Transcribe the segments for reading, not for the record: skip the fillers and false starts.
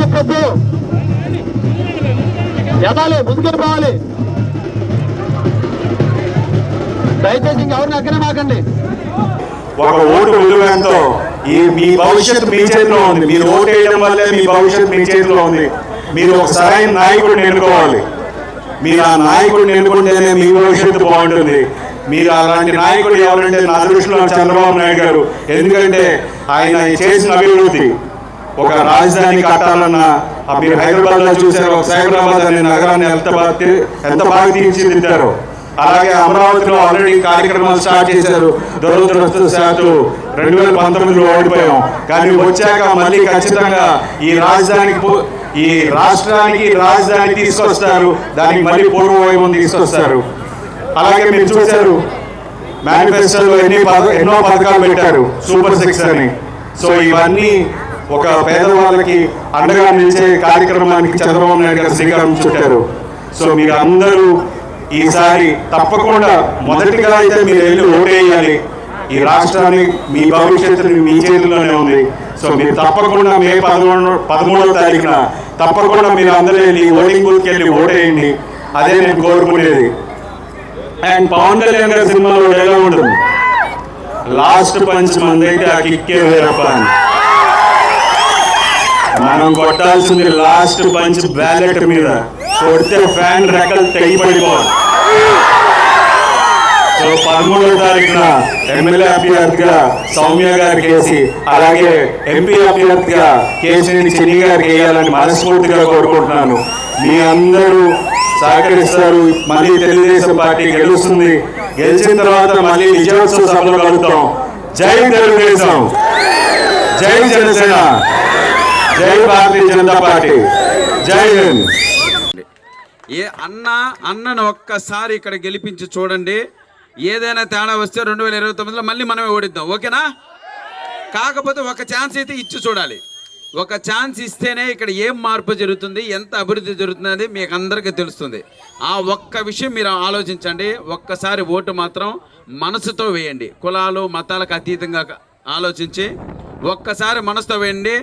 చెప్పొద్దు, ఎదాలి, ముందుకెళ్ళిపోవాలి. దయచేసి ఇంకెవరిని అక్కడే మాకండి. ఒక ఓటు విలువ ఎంతో, మీ భవిష్యత్తు మీ చేతిలో ఉంది. మీరు ఓటు వేయడం వల్లే మీ భవిష్యత్తు మీ చేతిలో ఉంది. మీరు ఒక సరైన నాయకుడిని ఎన్నుకోవాలి. మీరు ఆ నాయకుడిని ఎన్నుకుంటేనే మీ భవిష్యత్తు బాగుంటుంది. మీరు అలాంటి నాయకుడు ఎవరంటే నా దృష్టిలో చంద్రబాబు నాయుడు గారు. ఎందుకంటే ఆయన చేసిన అభివృద్ధి, ఒక రాజధాని కట్టాలన్నా మీరు హైదరాబాద్లో చూశారు, ఒక సైబరాబాద్ అనే నగరాన్ని ఎంత బాగా తీర్చిదిద్దారో. అలాగే అమరావతిలో ఆల్రెడీ కార్యక్రమాలు స్టార్ట్ చేశారు. దురదృష్టవశాత్తు 2019లో ఓడిపోయాం. కానీ వచ్చాక మళ్ళీ ఖచ్చితంగా ఈ రాష్ట్రానికి రాజధాని తీసుకొస్తారు. దానికి మళ్ళీ పూర్వ వైభవం తీసుకొస్తారు. అలాగే మీరు చూశారు, మేనిఫెస్టోలో ఎన్నో పథకాలు పెట్టారు, సూపర్ 6 అని. సో ఇవన్నీ ఒక పేదవాళ్ళకి అండగా నిలిచే కార్యక్రమానికి చంద్రబాబు నాయుడు గారు శ్రీకారం చుట్టారు. సో మీరు అందరూ ఈసారి తప్పకుండా మొదటిగా అయితే మీరు వెళ్ళి ఓటేయాలి. ఈ రాష్ట్రాన్ని, మీ భవిష్యత్తుని మీ చేతుల్లోనే ఉంది. సో మీరు తప్పకుండా మే 13వ తారీఖున తప్పకుండా మీరు అందరూ వెళ్ళి ఓటింగ్ బూత్కి వెళ్ళి ఓటేయండి. అదే నేను కోరుకునేది. అండ్ పవన్ కళ్యాణ్ గారి సినిమాలో ఎలా ఉంటుంది, లాస్ట్ పంచ్ మందైతే ఆ కిక్కే వేరప్ప అని. మనం కొట్టాల్సింది లాస్ట్ పంచ్ బ్యాలెట్ మీద. కొడితే ఫ్యాన్ రెక్కలు తెగిపడిపోవాలి. సో 13వ తారీఖున ఎమ్మెల్యే అభ్యర్థిగా సౌమ్య గారికి వేసి, అలాగే ఎంపీ అభ్యర్థిగా కేశినేని చిన్ని గారికి వేయాలని మనస్ఫూర్తిగా కోరుకుంటున్నాను. మీ అందరూ సహకరిస్తారు. మళ్ళీ తెలుగుదేశం పార్టీ గెలుస్తుంది. గెలిచిన తర్వాత మళ్ళీ విజయోత్సవ సభలో కలుగుతాం. జై తెలుగుదేశం, జై జనసేన, జై భారతీయ జనతా పార్టీ, జై హింద్. అన్నను ఒక్కసారి ఇక్కడ గెలిపించి చూడండి. ఏదైనా తేడా వస్తే 2029లో మళ్ళీ మనమే ఓడిద్దాం. ఓకేనా? కాకపోతే ఒక ఛాన్స్ అయితే ఇచ్చి చూడాలి. ఒక ఛాన్స్ ఇస్తేనే ఇక్కడ ఏం మార్పు జరుగుతుంది, ఎంత అభివృద్ధి జరుగుతుంది మీకు అందరికీ తెలుస్తుంది. ఆ ఒక్క విషయం మీరు ఆలోచించండి. ఒక్కసారి ఓటు మాత్రం మనసుతో వేయండి. కులాలు మతాలకు అతీతంగా ఆలోచించి ఒక్కసారి మనసుతో వేయండి.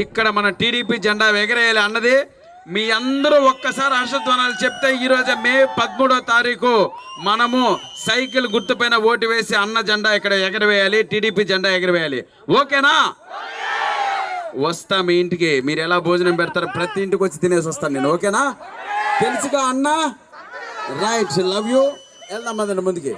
ఇక్కడ మన టీడీపీ జెండా ఎగరేయాలి అన్నది మీ అందరూ ఒక్కసారి హర్షధ్వానాలు చెప్తే ఈరోజు మే 13వ తారీఖు మనము సైకిల్ గుర్తుపైన ఓటు వేసి అన్న జెండా ఇక్కడ ఎగరవేయాలి, టీడీపీ జెండా ఎగరవేయాలి. ఓకేనా? వస్తా మీ ఇంటికి. మీరు ఎలా భోజనం పెడతారో ప్రతి ఇంటికి వచ్చి తినేసి వస్తాను నేను. ఓకేనా? తెలుసుగా అన్న? Right, love you. వెళ్దాం అదండి ముందుకి.